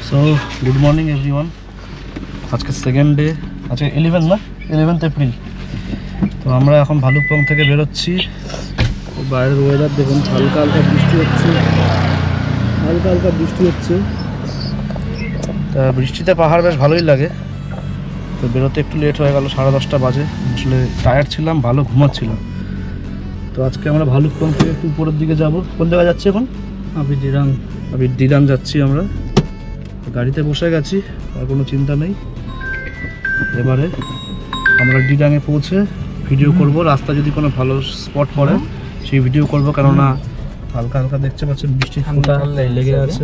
So good morning everyone. আজকে second day, আজকে 11th April. তো আমরা এখন ভালুকপং থেকে বেরোচ্ছি। বাইরের ওয়েদার দেখুন, হালকা হালকা বৃষ্টি হচ্ছে। তা বৃষ্টিতে পাহাড় বেশ ভালোই লাগে। তো বেরোতে একটু লেট হয়ে গেল, 10:30 বাজে। আসলে টায়ার্ড ছিলাম, ভালো ঘুমাচ্ছিলাম। তো আজকে আমরা ভালুকপং থেকে একটু উপরের দিকে যাব। কোন জায়গায় যাচ্ছি এখন? দিরাং যাচ্ছি আমরা। গাড়িতে বসে গেছি, আর কোনো চিন্তা নেই। এবারে আমরা দিরাঙে পৌঁছে ভিডিও করব। রাস্তা যদি কোনো ভালো স্পট পড়ে সেই ভিডিও করব, কেননা হালকা হালকা দেখতে পাচ্ছেন বৃষ্টি লেগে আছে।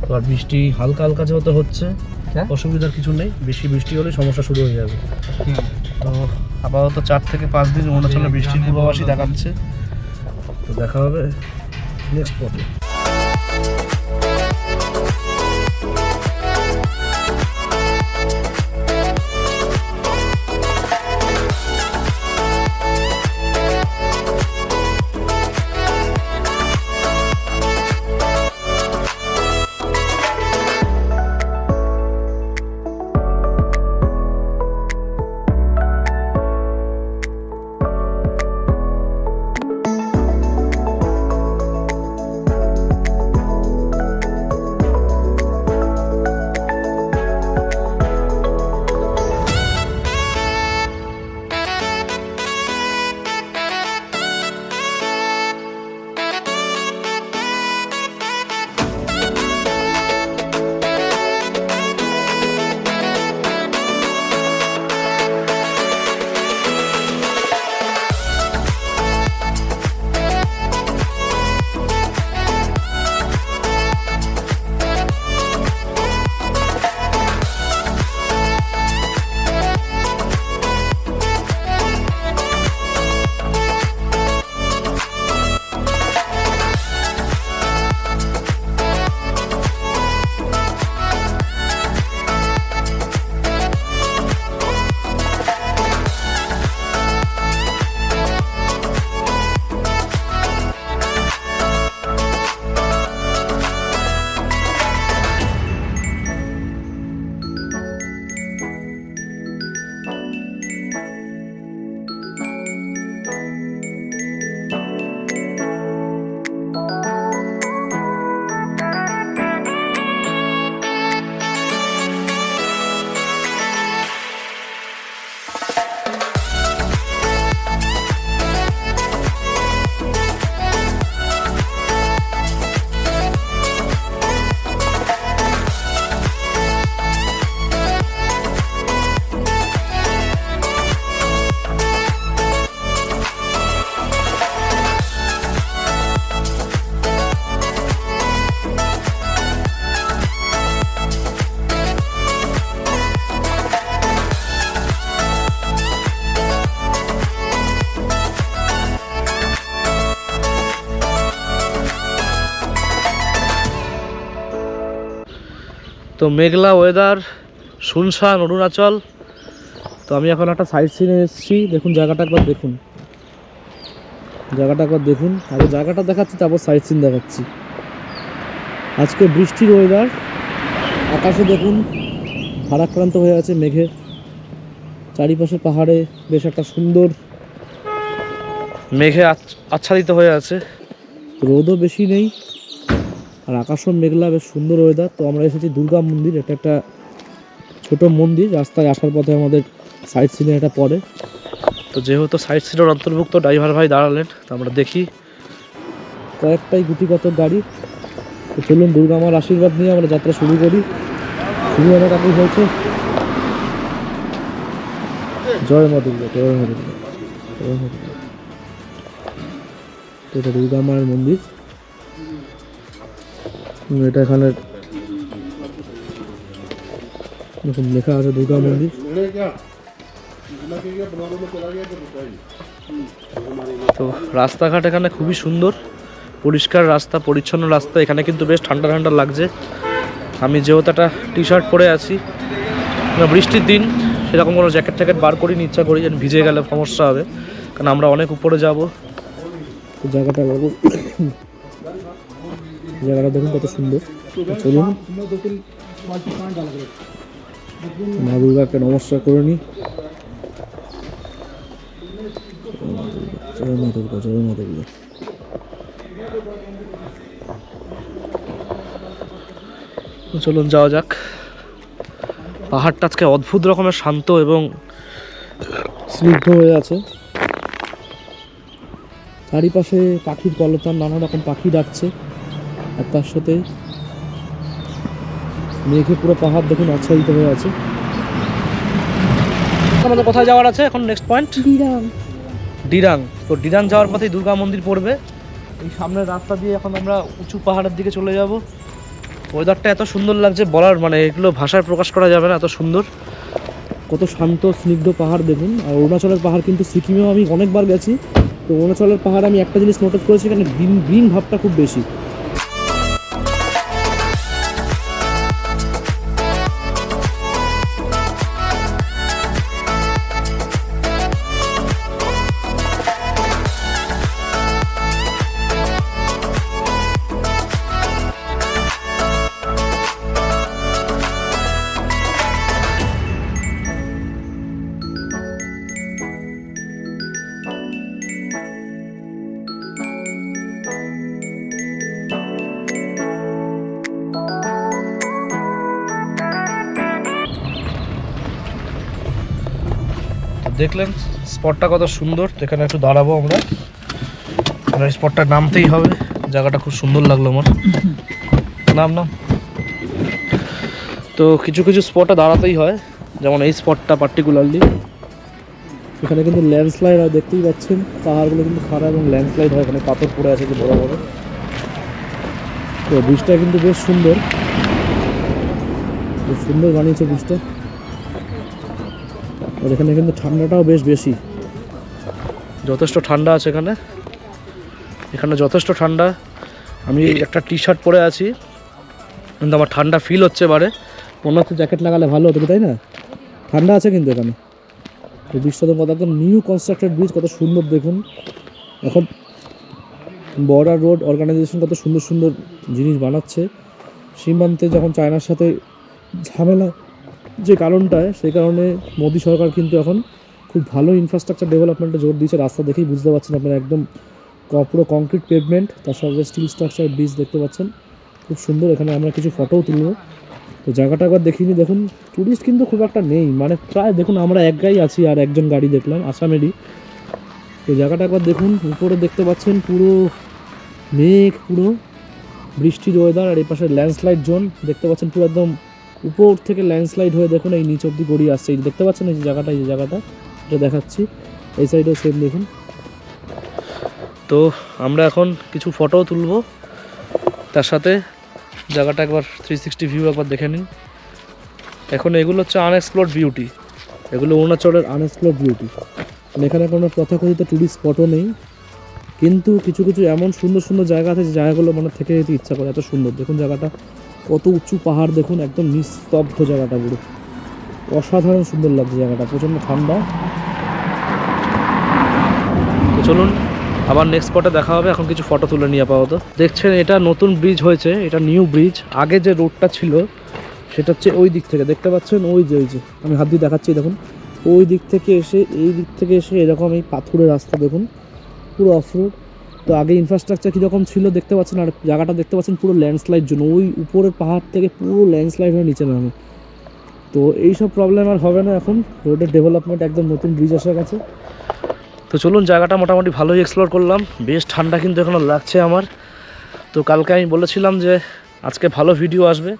তো আর বৃষ্টি হালকা হালকা যেহেতু হচ্ছে, অসুবিধার কিছু নেই। বেশি বৃষ্টি হলে সমস্যা শুরু হয়ে যাবে। তো আপাতত 4 থেকে 5 দিন অরুণাচলে বৃষ্টির পূর্বাভাসই দেখাচ্ছে। তো দেখা হবে নেক্সট স্পটে। তো মেঘলা ওয়েদার, শুনশান অরুণাচল। তো আমি এখন একটা সাইড সিনে এসেছি। দেখুন জায়গাটা একবার দেখুন, আগে জায়গাটা দেখাচ্ছি, তারপর সাইড সিন দেখাচ্ছি। আজকে বৃষ্টির ওয়েদার, আকাশে দেখুন ভারাক্রান্ত হয়ে আছে মেঘে। চারিপাশে পাহাড়ে বেশ একটা সুন্দর মেঘে আচ্ছাদিত হয়ে আছে। রোদও বেশি নেই, আর আকাশও মেঘলা, বেশ সুন্দর ওয়েদার। তো আমরা এসেছি দুর্গা মন্দির। এটা একটা ছোট মন্দির, রাস্তায় আসার পথে আমাদের সাইড সিনে এটা পড়ে। তো যেহেতু সাইড সিনের অন্তর্ভুক্ত, ড্রাইভার ভাই দাঁড়ালেন। তো আমরা দেখি কয়েকটাই গুটিগত গাড়ি। তো চলুন দুর্গা মার আশীর্বাদ নিয়ে আমরা যাত্রা শুরু করি। শুরু অনেক আগে হয়েছে। জয় মা দুর্গা, জয় মা দুর্গা, জয় মা দুর্গা। তো এটা দুর্গা মায়ের মন্দির। এটা এখানে দেখুন লেখা আছে দুর্গা মন্দির। তো রাস্তাঘাট এখানে খুবই সুন্দর, পরিষ্কার রাস্তা, পরিচ্ছন্ন রাস্তা। এখানে কিন্তু বেশ ঠান্ডা ঠান্ডা লাগছে। আমি যেহেতু একটা টি শার্ট পরে আছি, বৃষ্টির দিন সেরকম কোনো জ্যাকেট ট্যাকেট বার করিনি, ইচ্ছা করি যেন ভিজে গেলে সমস্যা হবে, কারণ আমরা অনেক উপরে যাব। জায়গাটা জায়গাটা দেখুন কত সুন্দর। চলুন মা দুর্গাকে নমস্কার করে নিই। জয় মা দুর্গা, জয় মা দুর্গা। চলুন যাওয়া যাক। পাহাড়টা আজকে অদ্ভুত রকমের শান্ত এবং স্নিগ্ধ হয়ে আছে। চারিপাশে পাখির কলতান, নানা রকম পাখি ডাকছে, আর তার সাথে মেঘে পুরো পাহাড় দেখুন আচ্ছাদিত হয়ে আছে। আমাদের কোথায় যাওয়ার আছে এখন? Next point Dirang. তো ডিরাং যাওয়ার পথেই দুর্গা মন্দির পড়বে। এই সামনের রাস্তা দিয়ে এখন আমরা উঁচু পাহাড়ের দিকে চলে যাব। ওয়েদারটা এত সুন্দর লাগছে, বলার মানে এগুলো ভাষায় প্রকাশ করা যাবে না, এত সুন্দর। কত শান্ত স্নিগ্ধ পাহাড় দেখুন। আর অরুণাচলের পাহাড় কিন্তু সিকিমেও আমি অনেকবার গেছি, তো অরুণাচলের পাহাড় আমি একটা জিনিস নোটিস করেছি, এখানে গ্রিন গ্রিন ভাবটা খুব বেশি। দেখলেন স্পটটা কত সুন্দর। তো এখানে একটু দাঁড়াবো আমরা, আর এই স্পটটা নামতেই হবে। জায়গাটা খুব সুন্দর লাগলো আমার। নাম তো কিছু কিছু স্পটে দাঁড়াতেই হয়, যেমন এই স্পটটা পার্টিকুলারলি। এখানে কিন্তু ল্যান্ডস্লাইড হয়, দেখতেই পাচ্ছেন পাহাড়গুলো কিন্তু খাড়া এবং ল্যান্ডস্লাইড হয়, এখানে পাথর পড়ে আছে যে বড় বড়। তো ব্রিজটা কিন্তু বেশ সুন্দর, বেশ সুন্দর বানিয়েছে ব্রিজটা। আর এখানে কিন্তু ঠান্ডাটাও বেশ বেশি, যথেষ্ট ঠান্ডা আছে এখানে। এখানে যথেষ্ট ঠান্ডা। আমি একটা টি শার্ট পরে আছি, কিন্তু আমার ঠান্ডা ফিল হচ্ছে এবারে। মনে হচ্ছে জ্যাকেট লাগালে ভালো হতো, তাই না? ঠান্ডা আছে কিন্তু এখানে। এই ব্রিজটা তো কত একদম নিউ কনস্ট্রাক্টেড ব্রিজ, কত সুন্দর দেখুন। এখন বর্ডার রোড অর্গানাইজেশন কত সুন্দর সুন্দর জিনিস বানাচ্ছে। সীমান্তে যখন চায়নার সাথে ঝামেলা যে কারণটায়, সেই কারণে মোদি সরকার কিন্তু এখন খুব ভালো ইনফ্রাস্ট্রাকচার ডেভেলপমেন্টে জোর দিয়েছে। রাস্তা দেখেই বুঝতে পারছেন আপনারা, একদম পুরো কংক্রিট পেভমেন্ট, তার সাথে স্টিল স্ট্রাকচার ব্রিজ দেখতে পাচ্ছেন, খুব সুন্দর। এখানে আমরা কিছু ফটোও তুলব। তো জায়গাটা একবার দেখিনি। দেখুন টুরিস্ট কিন্তু খুব একটা নেই, মানে প্রায় দেখুন আমরা এক গাড়ি আছি আর একজন গাড়ি দেখলাম আসামেরই। তো জায়গাটা একবার দেখুন, উপরে দেখতে পাচ্ছেন পুরো মেঘ, পুরো বৃষ্টির ওয়েদার, আর এই পাশে ল্যান্ডস্লাইড জোন দেখতে পাচ্ছেন। পুরো একদম উপর থেকে ল্যান্ডস্লাইড হয়ে দেখুন এই নিচ অব্দি গড়িয়ে আসছে। এই দেখতে পাচ্ছেন এই যে জায়গাটা, এই যে জায়গাটা এটা দেখাচ্ছি, এই সাইডেও সেম দেখুন। তো আমরা এখন কিছু ফটোও তুলব, তার সাথে জায়গাটা একবার 360 ভিউ একবার দেখে নিন। এখন এগুলো হচ্ছে আনএক্সপ্লোর্ড বিউটি, এগুলো অরুণাচলের আনএক্সপ্লোর্ড বিউটি। মানে এখানে কোনো তথাকথিত টুরিস্ট স্পটও নেই, কিন্তু কিছু কিছু এমন সুন্দর সুন্দর জায়গা আছে যে জায়গাগুলো মানে থেকে যেতে ইচ্ছা করে, এত সুন্দর। দেখুন জায়গাটা কত উঁচু পাহাড়, দেখুন একদম নিস্তব্ধ জায়গাটা, পুরো অসাধারণ সুন্দর লাগছে জায়গাটা, প্রচণ্ড ঠান্ডা। তো চলুন আবার নেক্সট স্পটে দেখা হবে। এখন কিছু ফটো তুলে নিয়ে আপাতত। দেখছেন এটা নতুন ব্রিজ হয়েছে, এটা নিউ ব্রিজ। আগে যে রোডটা ছিল সেটা হচ্ছে ওই দিক থেকে দেখতে পাচ্ছেন, ওই যে আমি হাত দিয়ে দেখাচ্ছি, দেখুন ওই দিক থেকে এসে এই দিক থেকে এসে এরকম এই পাথুরের রাস্তা দেখুন, পুরো অফ রোড। তো আগে ইনফ্রাস্ট্রাকচার কীরকম ছিল দেখতে পাচ্ছেন, আর জায়গাটা দেখতে পাচ্ছেন পুরো ল্যান্ডস্লাইড জন্য, ওই উপরের পাহাড় থেকে পুরো ল্যান্ডস্লাইড হয়ে নিচে নামে। তো এইসব প্রবলেম আর হবে না, এখন রোডের ডেভেলপমেন্ট, একদম নতুন ব্রিজ আসা গেছে। তো চলুন জায়গাটা মোটামুটি ভালোই এক্সপ্লোর করলাম। বেশ ঠান্ডা কিন্তু এখনও লাগছে আমার। তো কালকে আমি বলেছিলাম যে আজকে ভালো ভিডিও আসবে,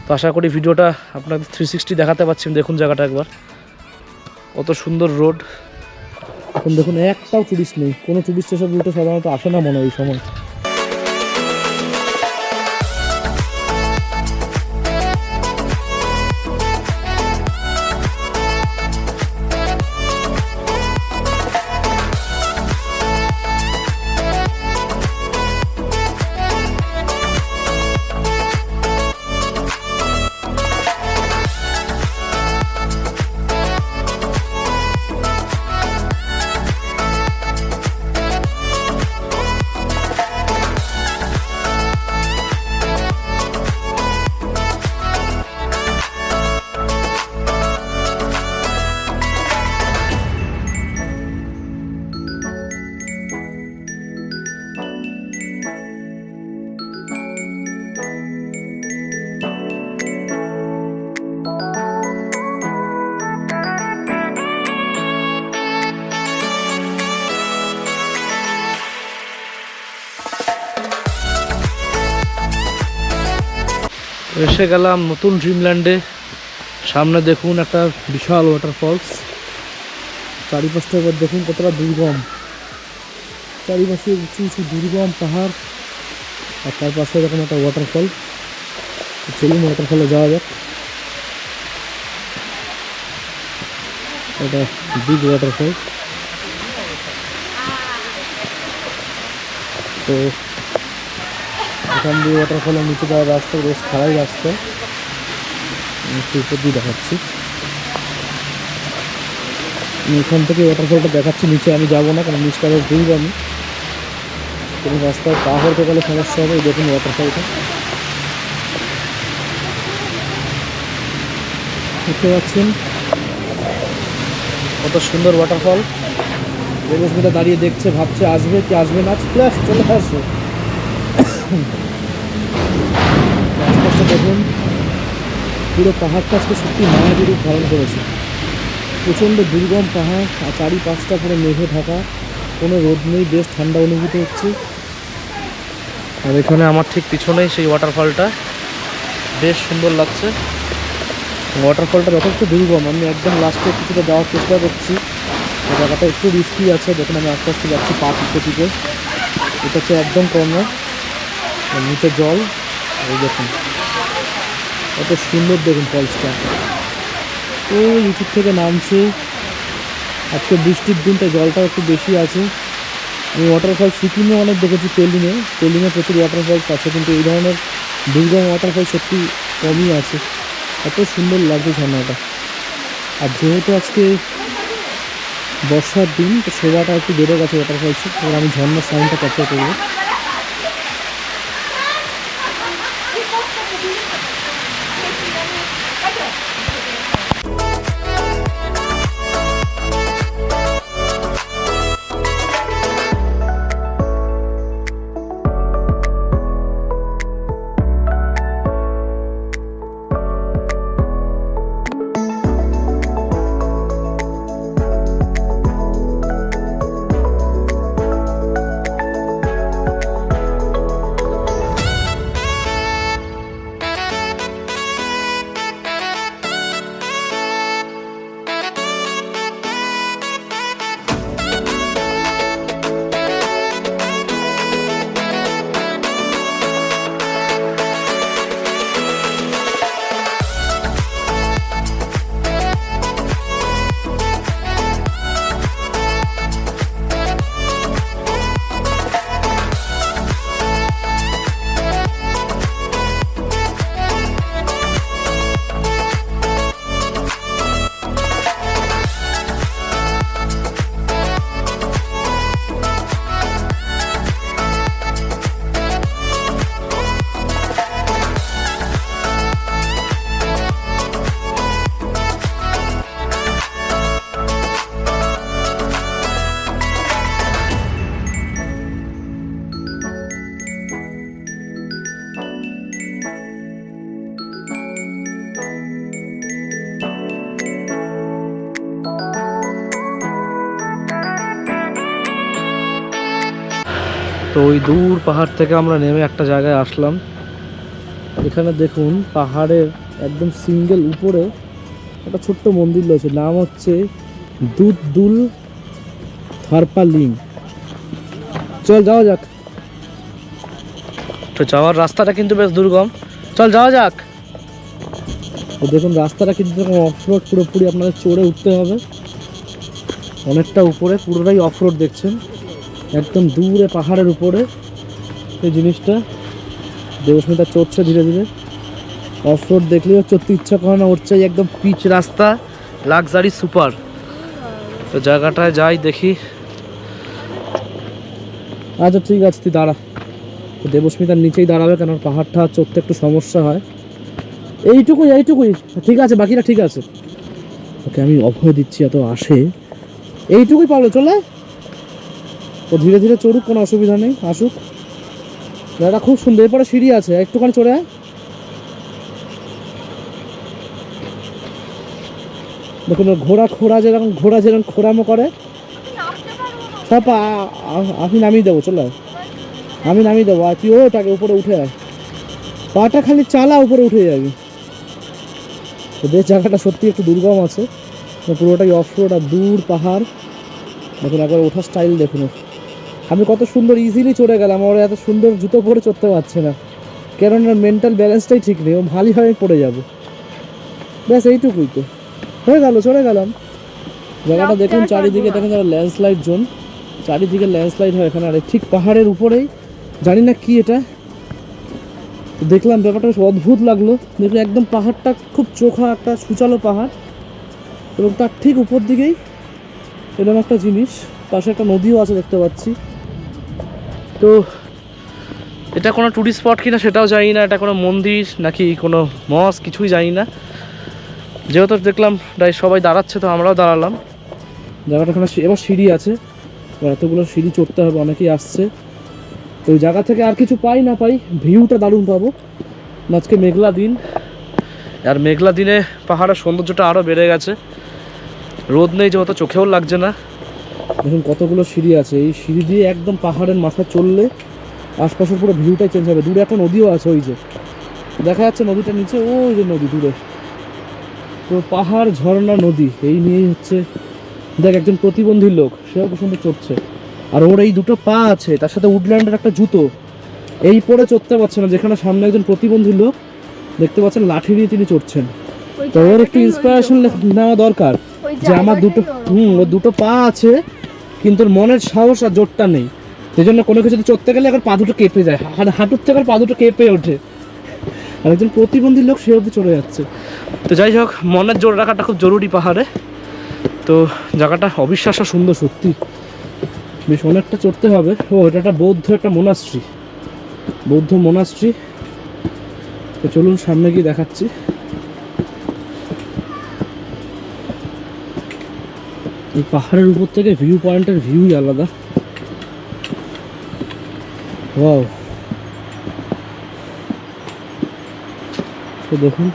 তো আশা করি ভিডিওটা আপনাদের 360 দেখাতে পারছি। দেখুন জায়গাটা একবার, কত সুন্দর রোড। এখন দেখুন একটাও টুরিস্ট নেই, কোনো টুরিস্ট এসব রুটে সাধারণত আসে না মনে হয় এই সময়। এসে গেলাম নতুন ড্রিমল্যান্ডে। সামনে দেখুন একটা বিশাল ওয়াটারফলস, চারিপাশটা এবার দেখুন কতটা দুর্গম, চারিপাশে উঁচু উঁচু দুর্গম পাহাড়, আর তার পাশে দেখুন একটা ওয়াটারফল। চলুন ওয়াটারফলে যাওয়া যাক। এটা বিগ ওয়াটারফল। তো এখান দিয়ে ওয়াটারফলের নিচে যাওয়ার রাস্তা বেশ খারাই রাস্তা, একটু উপর দিয়ে দেখাচ্ছি। এখান থেকে ওয়াটারফলটা দেখাচ্ছি, নিচে আমি যাবো না কারণ নিচটা বেশ দুর্গম, কোনো রাস্তায় পা হতে গেলে সমস্যা হবে। দেখুন ওয়াটারফলটা দেখতে পাচ্ছেন, কত সুন্দর ওয়াটারফল। দেবস্মিতা দাঁড়িয়ে দেখছে, ভাবছে আসবে কি আসবে না। চলে আসে। আশপাশটা দেখুন, পুরো পাহাড়টা আজকে সত্যি মায়াবী রূপ ধারণ করেছে। প্রচণ্ড দুর্গম পাহাড়, আর চারিপাশটা পুরো মেঘে ঢাকা, কোনো রোদ নেই, বেশ ঠান্ডা অনুভূতি হচ্ছে। আর এখানে আমার ঠিক পিছনেই সেই ওয়াটারফলটা, বেশ সুন্দর লাগছে। ওয়াটারফলটা যথেষ্ট দুর্গম, আমি একদম লাস্টে কিছুটা যাওয়ার চেষ্টা করছি। জায়গাটা একটু রিস্কি আছে, দেখুন আমি আস্তে আস্তে যাচ্ছি পা টিপে টিপে। এটা হচ্ছে একদম কর্নার, নিচে জল। এই দেখুন কত সুন্দর, দেখুন ফলসটা ওই নিচের থেকে নামছে। আজকে বৃষ্টির দিনটা জলটাও একটু বেশি আছে। আমি ওয়াটারফল সিকিমে অনেক দেখেছি, তেলিংয়ে প্রচুর ওয়াটারফলস আছে, কিন্তু এই ধরনের দুর্গম ওয়াটারফল সত্যি কমই আছে। এত সুন্দর লাগছে ঝর্ণাটা। আর যেহেতু আজকে বর্ষার দিন, তো সেবাটা একটু বেড়ে গেছে ওয়াটারফলসে। এবার আমি ঝর্ণার সাউন্ডটা ক্যাপচার করবো। তো ওই দূর পাহাড় থেকে আমরা নেমে একটা জায়গায় আসলাম। এখানে দেখুন পাহাড়ের একদম সিঙ্গেল উপরে একটা ছোট্ট মন্দির রয়েছে, নাম হচ্ছে দুধদুল থারপা লিং। চল যাওয়া যাক। তো যাওয়ার রাস্তাটা কিন্তু বেশ দুর্গম, চল যাওয়া যাক। তো দেখুন রাস্তাটা কিন্তু অফরোড, পুরোপুরি আপনাদের চড়ে উঠতে হবে, অনেকটা উপরে, পুরোটাই অফরোড দেখছেন, একদম দূরে পাহাড়ের উপরে এই জিনিসটা। দেবস্মিতা চড়ছে ধীরে ধীরে, অফরোড দেখলেও চড়তে ইচ্ছা করে না, উঠছে একদম পিচ রাস্তা, লাক্সারি সুপার। তো জায়গাটায় যাই দেখি। আচ্ছা ঠিক আছে, তুই দাঁড়া। তো দেবস্মিতার নিচেই দাঁড়াবে, কেন পাহাড়টা চড়তে একটু সমস্যা হয়। এইটুকুই ঠিক আছে, বাকিটা ঠিক আছে। ওকে আমি অভয় দিচ্ছি, এত আসে, এইটুকুই পারলো, চলে। ও ধীরে ধীরে চড়ুক, কোনো অসুবিধা নেই, আসুক। জায়গাটা খুব সুন্দর, এরপরে সিঁড়ি আছে, একটুখানি চড়ে আয়। দেখুন ঘোড়া যেরকম খোঁড়ামো করে, সব আমি নামিয়ে দেবো, চলে আয়, আমি নামিয়ে দেবো। আর তুই ওটাকে উপরে উঠে আয়। পাটা খালি চালা উপরে উঠে যাবে। তো বেশ জায়গাটা সত্যি একটু দুর্গম আছে, পুরোটাই অফ রোড আর দূর পাহাড়। দেখুন একবার ওঠার স্টাইল দেখুন। আমি কত সুন্দর ইজিলি চড়ে গেলাম, আমার এত সুন্দর জুতো পরে চড়তে পারছে না, কেননা মেন্টাল ব্যালেন্সটাই ঠিক নেই, ও ভালোভাবে পড়ে যাবো। ব্যাস এইটুকুই তো হয়ে গেল, চড়ে গেলাম। জায়গাটা দেখুন চারিদিকে, দেখেন যারা ল্যান্ডস্লাইড জোন, চারিদিকে ল্যান্ডস্লাইড হয় এখানে। আর ঠিক পাহাড়ের উপরেই, জানি না কি এটা, দেখলাম ব্যাপারটা বেশ অদ্ভুত লাগলো। দেখুন একদম পাহাড়টা খুব চোখা একটা সুচালো পাহাড়, এবং তার ঠিক উপর দিকেই এরকম একটা জিনিস, পাশে একটা নদীও আছে দেখতে পাচ্ছি। তো এটা কোনো টুরিস্ট স্পট কিনা সেটাও জানি না, এটা কোনো মন্দির নাকি কোনো মস কিছুই জানি না। যেহেতু দেখলাম সবাই দাঁড়াচ্ছে তো আমরাও দাঁড়ালাম। জায়গাটা এখানে এবার সিঁড়ি আছে, এতগুলো সিঁড়ি চড়তে হবে, অনেকেই আসছে। তো ওই জায়গা থেকে আর কিছু পাই না পাই, ভিউটা দারুণ পাবো। আজকে মেঘলা দিন, আর মেঘলা দিনে পাহাড়ের সৌন্দর্যটা আরও বেড়ে গেছে। রোদ নেই যেহেতু চোখেও লাগছে না। দেখুন কতগুলো সিঁড়ি আছে, এই সিঁড়ি দিয়ে একদম পাহাড়ের মাথায় চললে আশপাশের পুরো ভিউটাই চেঞ্জ হবে। দূরে একটা নদীও আছে, ওই যে দেখা যাচ্ছে নদীটা নিচে, ওই যে নদী দূরে, তো পাহাড় ঝর্ণা নদী এই নিয়েই হচ্ছে। দেখ একজন প্রতিবন্ধী লোক, সেও খুব সুন্দর চড়ছে, আর ওর এই দুটো পা আছে, তার সাথে উডল্যান্ডের একটা জুতো, এই পরে চড়তে পারছে না, যেখানে সামনে একজন প্রতিবন্ধী লোক দেখতে পাচ্ছেন লাঠি দিয়ে তিনি চড়ছেন। তো ওর একটু ইন্সপিরেশন নেওয়া দরকার, যে আমার দুটো ওর দুটো পা আছে কিন্তু ওর মনের সাহস আর জোরটা নেই, সেই জন্য কোনো কিছুতে চড়তে গেলে এখন পা দুটো কেঁপে যায়, হাঁটুর থেকে পা দুটো কেঁপে ওঠে। আর একজন প্রতিবন্ধী লোক সে অবধি চলে যাচ্ছে। তো যাই হোক, মনের জোর রাখাটা খুব জরুরি পাহাড়ে। তো জায়গাটা অবিশ্বাস্য সুন্দর সত্যি, বেশ অনেকটা চড়তে হবে। ও এটা একটা বৌদ্ধ একটা মোনাস্ট্রি, বৌদ্ধ মোনাস্ট্রি। তো চলুন সামনে গিয়ে দেখাচ্ছি। এই পাহাড়ের উপর থেকে ভিউ পয়েন্টের ভিউই আলাদা। ওয়াও, তো দেখুন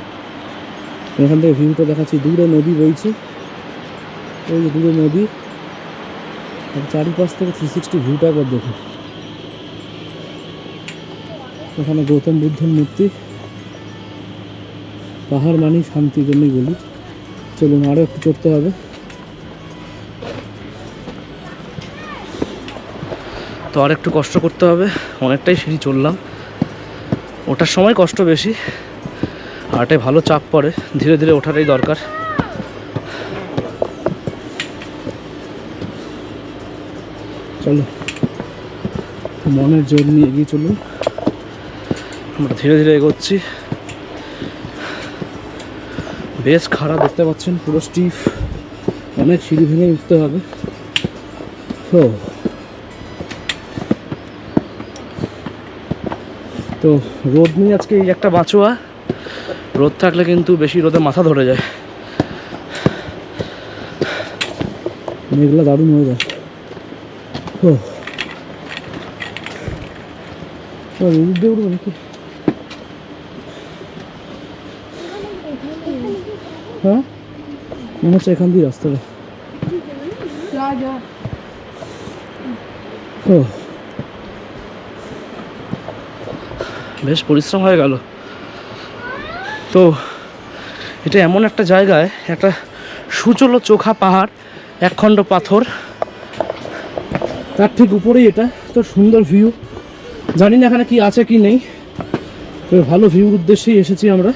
এখান থেকে ভিউটা দেখাচ্ছি। দূরে নদী বইছে, ওই যে দূরে নদী, আর চারিপাশ থেকে 360 ভিউটা একবার দেখুন। এখানে গৌতম বুদ্ধের মূর্তি। পাহাড় মানেই শান্তির জন্যই বলি। চলুন আরও একটু চড়তে হবে। তো আর একটু কষ্ট করতে হবে, অনেকটাই সিঁড়ি চললাম, ওঠার সময় কষ্ট বেশি, আর এটাই ভালো চাপ পড়ে, ধীরে ধীরে ওঠাটাই দরকার। চলো মনের জোর নিয়ে এগিয়ে চলুন। আমরা ধীরে ধীরে এগোচ্ছি। বেশ খারাপ, দেখতে পাচ্ছেন পুরো স্টিফ, অনেক সিঁড়ি ভেঙে উঠতে হবে। তো রোদ নিয়ে আজকে এই একটা বাঁচোয়া, রোদ থাকলে কিন্তু বেশি রোদে মাথা ধরে যায়। মেঘলা দারুণ হয়ে যায়। উঠবে উঠবে নাকি? হ্যাঁ মনে হচ্ছে এখান দিয়ে রাস্তাটা। বেশ পরিশ্রম হয়ে গেল। তো এটা এমন একটা জায়গায়, একটা সুচলো চোখা পাহাড়, একখণ্ড পাথর, তার ঠিক উপরেই এটা। তো সুন্দর ভিউ, জানি না এখানে কি আছে কি নেই, তবে ভালো ভিউর উদ্দেশ্যেই এসেছি আমরা।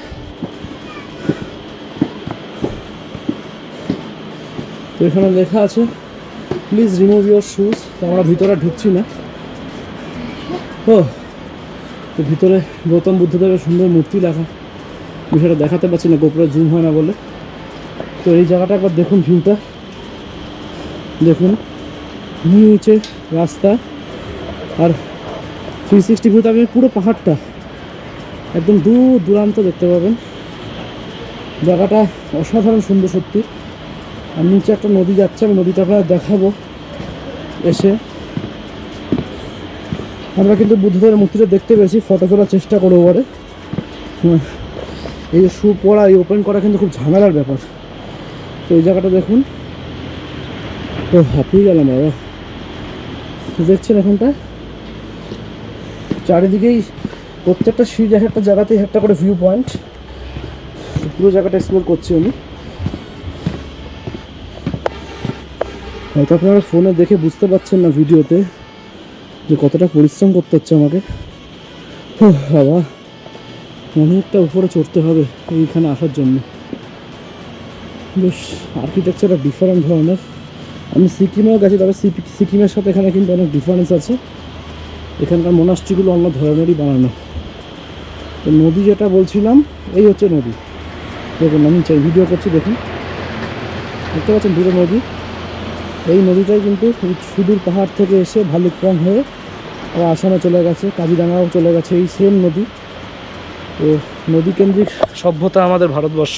তো এখানে লেখা আছে প্লিজ রিমুভ ইউর শুজ। তো আমরা ভিতরে ঢুকছি না। ও তো ভিতরে গৌতম বুদ্ধদেবের সুন্দর মূর্তি লেখা, বিষয়টা দেখাতে পারছি না, গোপুরে জুম হয় না বলে। তো এই জায়গাটা একবার দেখুন, ভিউটা দেখুন, নিচে রাস্তা, আর 360 ভিউতে আপনি পুরো পাহাড়টা একদম দূর দূরান্ত দেখতে পাবেন। জায়গাটা অসাধারণ সুন্দর সত্যি। আর নিচে একটা নদী যাচ্ছে, আমি নদীটা আপনারা দেখাবো এসে। আমরা কিন্তু বুদ্ধদেবের মূর্তিটা দেখতে পেয়েছি, ফটো তোলার চেষ্টা করবো পরে। এই যে শু পরা, এই ওপেন করা কিন্তু খুব ঝামেলার ব্যাপার। তো এই জায়গাটা দেখুন, তো হাঁপিয়ে গেলাম বাবা। দেখছেন এখানটা চারিদিকেই প্রত্যেকটা সিঁড়ি এক একটা জায়গাতেই একটা করে ভিউ পয়েন্ট। পুরো জায়গাটা এক্সপ্লোর করছি আমি। হয়তো আপনারা ফোনে দেখে বুঝতে পারছেন না ভিডিওতে যে কতটা পরিশ্রম করতে হচ্ছে আমাকে। বাবা, অনেকটা উপরে চড়তে হবে এইখানে আসার জন্য। বেশ আর্কিটেকচারটা ডিফারেন্ট ধরনের। আমি সিকিমেও গেছি, তবে সিকিমের সাথে এখানে কিন্তু অনেক ডিফারেন্স আছে। এখানকার মোনাস্ট্রিগুলো অন্য ধরনেরই বানানো। তো নদী যেটা বলছিলাম, এই হচ্ছে নদী। দেখুন আমি ভিডিও করছি, দেখুন দেখতে পাচ্ছেন দূরে নদী। এই নদীটাই কিন্তু সুদূর পাহাড় থেকে এসে ভালুকপুং হয়ে আবার আসামে চলে গেছে, কাজিরাঙাও চলে গেছে, এই সেম নদী। তো নদীকেন্দ্রিক সভ্যতা আমাদের ভারতবর্ষ,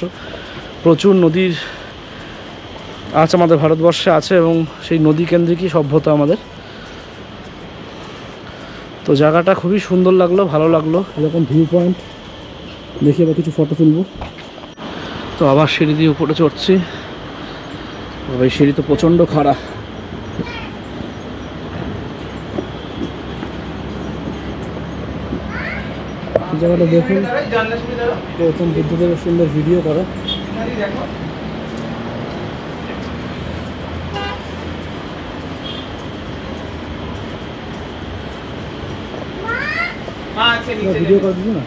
প্রচুর নদীর আছে আমাদের ভারতবর্ষে আছে, এবং সেই নদীকেন্দ্রিকই সভ্যতা আমাদের। তো জায়গাটা খুবই সুন্দর লাগলো, ভালো লাগলো। এরকম ভিউ পয়েন্ট দেখে আবার কিছু ফটো তুলবো। তো আবার সিঁড়ি দিয়ে উপরে চড়ছি। এই সিঁড়ি তো প্রচণ্ড খাড়া। জায়গাটা দেখুন, গৌতম বুদ্ধদেবের সুন্দর ভিডিও করা। ভিডিও করে দিবো না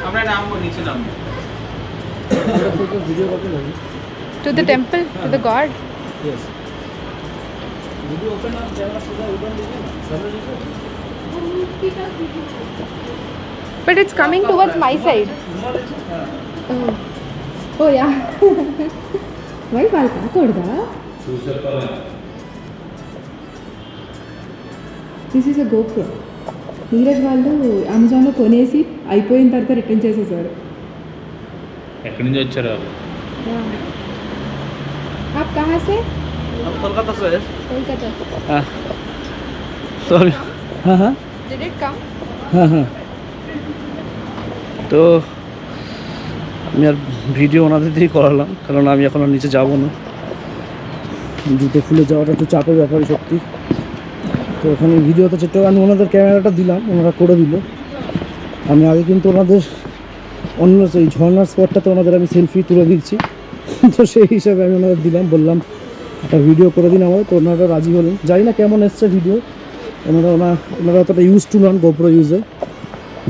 আমরা নামবো, নিচে নামবো। ভিডিও করতে লাগবে। To the temple, to the god. Yes. Video open up, camera सीधा open लीजिए ना, सामने लीजिए। But it's coming towards my side. Oh yeah. Why balka kodda? This is a GoPro. Neeraj వాళ్ళు అమెజాన్లో కొనేసి అయిపోయిన తర్వాత రిటర్న్ చేసేసారు. ఎక్కడి నుంచి వచ్చారు వాళ్ళు? आप कहाँ से? हम कोलकाता से है। कोलकाता से. हाँ सॉरी। हाँ हाँ Did it come? हाँ हाँ। তো আমি আর ভিডিও ওনাদের দিয়েই করালাম, কারণ আমি এখন আর নিচে যাবো না। জুতো খুলে যাওয়াটা একটু চাপের ব্যাপারই সত্যি। তো ওখানে ভিডিওতে যেটা আমি ওনাদের ক্যামেরাটা দিলাম, ওনারা করে দিল। আমি আগে কিন্তু ওনাদের অন্য সেই ঝর্নার স্পটটাতে ওনাদের আমি সেলফি তুলে দিচ্ছি, তো সেই হিসাবে আমি ওনাদের দিলাম, বললাম একটা ভিডিও করে দিন আমাদের। তো ওনারা রাজি হলেন। জানি না কেমন এসছে ভিডিও, ওনারা অতটা ইউজ টু নন গোপ্রো ইউজে।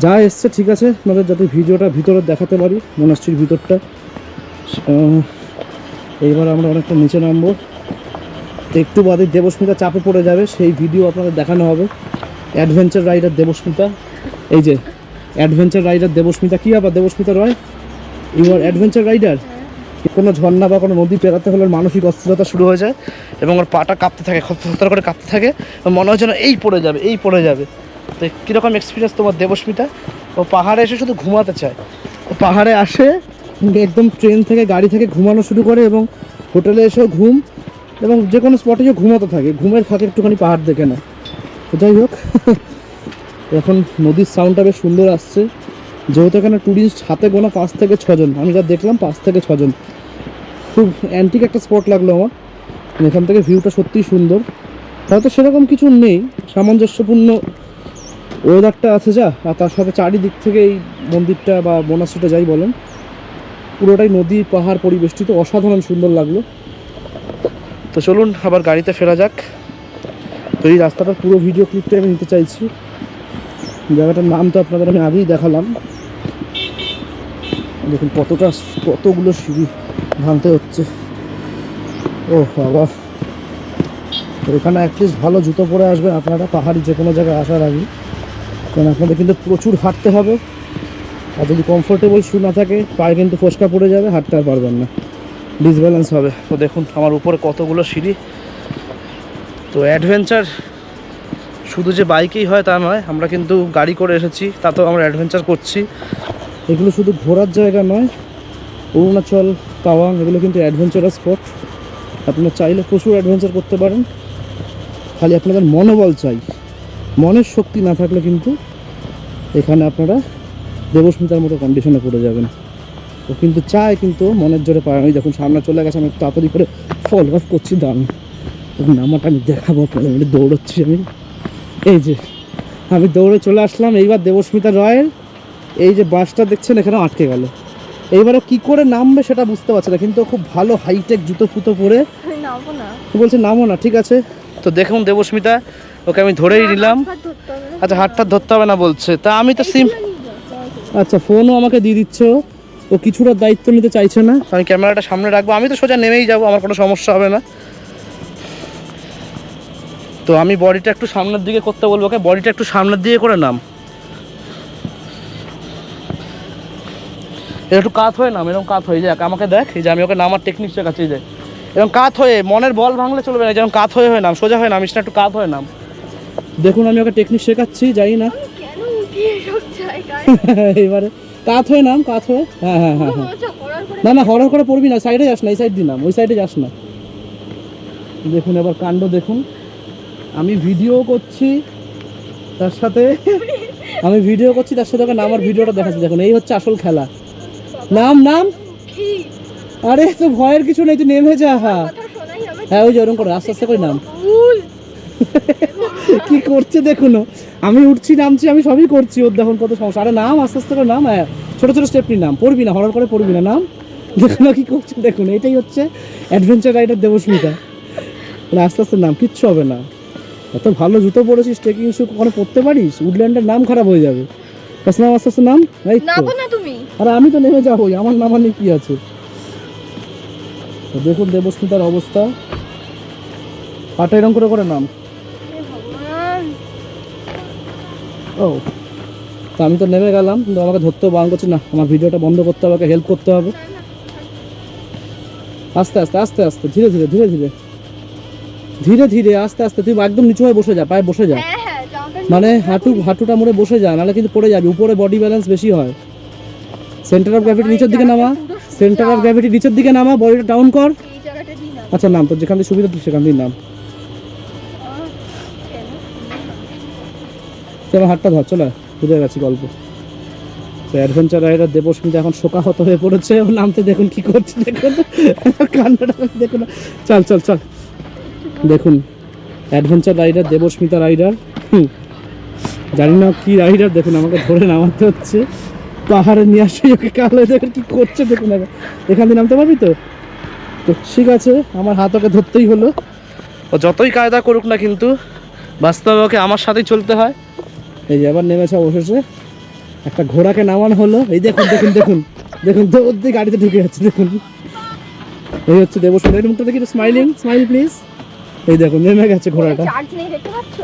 যা এসছে ঠিক আছে, ওনাদের যাতে ভিডিওটা ভিতরে দেখাতে পারি, মনাস্ট্রির ভিতরটা। এইবার আমরা অনেকটা নিচে নামবো। তো একটু বাদে দেবস্মিতা চাপে পড়ে যাবে, সেই ভিডিও আপনাদের দেখানো হবে। অ্যাডভেঞ্চার রাইডার দেবস্মিতা, এই যে অ্যাডভেঞ্চার রাইডার দেবস্মিতা। কী আবার দেবস্মিতা রয়, ইউ আর অ্যাডভেঞ্চার রাইডার। কোনো ঝর্ণা বা কোনো নদী পেরাতে হলে মানসিক অস্থিরতা শুরু হয়ে যায়, এবং ওর পাটা কাঁপতে থাকে, খতর করে কাঁপতে থাকে, মনে হয় যেন এই পড়ে যাবে, এই পড়ে যাবে। তো কীরকম এক্সপিরিয়েন্স তোমার দেবস্মিতা? ও পাহাড়ে এসে শুধু ঘুমাতে চায়। ও পাহাড়ে আসে, একদম ট্রেন থেকে গাড়ি থেকে ঘুমানো শুরু করে, এবং হোটেলে এসেও ঘুম, এবং যে কোনো স্পটে যে ঘুমাতে থাকে, ঘুমের ফাঁকে একটুখানি পাহাড় দেখে না। তো যাই হোক, এখন নদীর সাউন্ডটা বেশ সুন্দর আসছে, যেহেতু এখানে ট্যুরিস্ট হাতে গোনা 5 থেকে 6 জন, আমি যা দেখলাম 5 থেকে 6 জন। খুব অ্যান্টিক একটা স্পট লাগলো আমার। এখান থেকে ভিউটা সত্যিই সুন্দর। হয়তো সেরকম কিছু নেই, সামঞ্জস্যপূর্ণ ওয়েদারটা আছে যা, আর তার সাথে চারিদিক থেকে এই মন্দিরটা বা মোনাস্ট্রিটা যাই বলেন, পুরোটাই নদী পাহাড় পরিবেষ্টিত, অসাধারণ সুন্দর লাগলো। তো চলুন আবার গাড়িতে ফেরা যাক। তো এই রাস্তাটার পুরো ভিডিও ক্লিপটা আমি নিতে চাইছি। জায়গাটার নাম তো আপনাদের আমি আগেই দেখালাম। দেখুন কতগুলো সিঁড়ি ভাঙতে হচ্ছে। ও বাবা, তো এখানে অ্যাটলিস্ট ভালো জুতো পরে আসবেন আপনারা পাহাড়ি যে কোনো জায়গায় আসার আগে, কারণ আপনাদের কিন্তু প্রচুর হাঁটতে হবে। আর যদি কমফোর্টেবল শু না থাকে, পায়ে কিন্তু ফোসকা পড়ে যাবে, হাঁটতে আর পারবেন না, ডিসব্যালেন্স হবে। তো দেখুন আমার উপরে কতগুলো সিঁড়ি। তো অ্যাডভেঞ্চার শুধু যে বাইকেই হয় তা নয়, আমরা কিন্তু গাড়ি করে এসেছি, তাতেও আমরা অ্যাডভেঞ্চার করছি। এগুলো শুধু ঘোরার জায়গা নয়, অরুণাচল, তাওয়াং এগুলো কিন্তু অ্যাডভেঞ্চারাস স্পট। আপনারা চাইলে প্রচুর অ্যাডভেঞ্চার করতে পারেন, খালি আপনাদের মনোবল চাই। মনের শক্তি না থাকলে কিন্তু এখানে আপনারা দেবস্মিতার মতো কন্ডিশনে পড়ে যাবেন। ও কিন্তু চায়, কিন্তু মনের জোরে পায়। আমি দেখুন সামনে চলে গেছে, আমি তাড়াতাড়ি করে ফলো আপ করছি। দাঁড়ান, নামাটা আমি দেখাবো আপনাদের। আমি দৌড়চ্ছি, আমি এই যে আমি দৌড়ে চলে আসলাম। এইবার দেবস্মিতা রয়ের এই যে বাসটা দেখছেন এখানে আটকে গেল। এইবারে কি করে নামবে সেটা বুঝতে পারছে না, কিন্তু ও খুব ভালো হাইটেক জুতো ফুতো পরে নামবো না, ও বলছে নামো না। ঠিক আছে, তো দেখুন দেবস্মিতা, ওকে আমি ধরেই নিলাম। হাত ধরতে হবে না। আচ্ছা হাতটা ধরতে হবে না বলছে, তা আমি তো সিম আচ্ছা ফোনও আমাকে দিয়ে দিচ্ছ, ও কিছুটা দায়িত্ব নিতে চাইছে না। আমি ক্যামেরাটা সামনে রাখবো, আমি তো সোজা নেমেই যাবো, আমার কোনো সমস্যা হবে না। তো আমি বডিটা একটু সামনের দিকে করতে বলবো, ওকে বডিটা একটু সামনের দিকে করে নাম, এটা একটু কাত হয়ে নাম, এরকম কাত হয়ে যাক, আমাকে দেখ এই যে আমি ওকে নামার টেকনিক শেখাচ্ছি, যে এরকম কাত হয়ে, মনের বল ভাঙলে চলবে না, যেরকম কাত হয়ে নাম, সোজা হয়ে নামিস না, একটু কাত হয়ে নাম। দেখুন আমি ওকে টেকনিক শেখাচ্ছি, যাই না কেন উঠি এসব জায়গায়? এবারে কাত হয়ে নাম, কাত হয়ে, হ্যাঁ হ্যাঁ হ্যাঁ হ্যাঁ, আচ্ছা, হরার করে না না হরার করে পড়বি না, সাইডে যাস না, এই সাইড দিয়ে নাম, ওই সাইডে যাস না। দেখুন এবার কাণ্ড দেখুন, আমি ভিডিও করছি তার সাথে, আমি ভিডিও করছি তার সাথে ওকে নামার ভিডিওটা দেখাচ্ছি। দেখুন এই হচ্ছে আসল খেলা, নাম নাম। কি আরে তো ভয়ের কিছু নেই, তুই নেমে যা। হ্যাঁ কথা শোনাই হবে? হ্যাঁ, ওই যে ওরকম করে আস্তে আস্তে করে নাম। ভুল। কি করছে দেখুন, আমি উঠছি নামছি, আমি সবই করছি, ওর দেখুন কত সমস্যা। আরে নাম আস্তে আস্তে করে নাম, হ্যাঁ ছোটো ছোটো স্টেপ নি নাম, পড়বি না, হরার করে পড়বি না, নাম। দেখুন ও কি করছে দেখুন, এটাই হচ্ছে অ্যাডভেঞ্চার রাইডার দেবস্মিতা। আস্তে আস্তে নাম, কিচ্ছু হবে না। এত ভালো জুতো পরেছিস, ট্রেকিং শু কখনো পরতে পারিস, উডল্যান্ডের নাম খারাপ হয়ে যাবে। বাস নাম, আস্তে আস্তে নাম, এই তো। নামবো না তুমি? আরে আমি তো নেমে যাবোই, আমার নামা নিয়ে কি আছে। তো দেখুন দেবস্মিতার অবস্থা, পাটা এরকম করে করে নাম। হে ভগবান। ও তো আমি তো নেমে গেলাম, কিন্তু আমাকে ধরতেও বারণ করছে না, আমার ভিডিওটা বন্ধ করতে হবে, হেল্প করতে হবে। আস্তে আস্তে আস্তে আস্তে, ধীরে ধীরে ধীরে ধীরে ধীরে ধীরে আস্তে আস্তে, তুই একদম নিচু হয়ে বসে যা, পায়ে বসে যা, হ্যাঁ হ্যাঁ, জামাটা মানে হাঁটুটা মুড়ে বসে যা, নাহলে কিন্তু পড়ে যাবি। উপরে বডি ব্যালেন্স বেশি হয়, সেন্টার অফ গ্র্যাভিটি নিচের দিকে নামা, সেন্টার অফ গ্র্যাভিটি নিচের দিকে নামা, বডিটা ডাউন কর। এই জায়গাটা দিই না। আচ্ছা নাম, তোর যেখান থেকে সুবিধা তুই সেখান দিয়ে নাম। কেন? তুই আমার হাতটা ধর, চলে আয়, বুঝে গেছি গল্প। তো অ্যাডভেঞ্চার রাইডার দেবস্মিতা এখন শোকাহত হয়ে পড়েছে, ও নামতে দেখুন কি করছে, দেখুন কান্নাটা দেখুন। চল চল চল, দেখুন অ্যাডভেঞ্চার রাইডার দেবস্মিতা রাইডার, জানি না কি রাইডার, দেখুন আমাকে ধরে নামাতে হচ্ছে, পাহাড়ে নিয়ে আসে ওকে, কালো দেখুন কি করছে দেখুন। এখান দিয়ে নামতে পারবি তো? তো ঠিক আছে, আমার হাত ওকে ধরতেই হলো, ও যতই কায়দা করুক না কিন্তু বাস্তবে ওকে আমার সাথেই চলতে হয়। এই যে আবার নেমেছে অবশেষে, একটা ঘোড়াকে নামানো হলো, এই দেখুন দেখুন দেখুন দেখুন, দৌড় দিয়ে গাড়িতে ঢুকে যাচ্ছে দেখুন। এই হচ্ছে দেবস্মিতা, মুখটা দেখি স্মাইলিং, স্মাইল প্লিজ। এই দেখুন নেমে গেছে ঘোড়াটা। চার্জ নেই, দেখতে পাচ্ছ?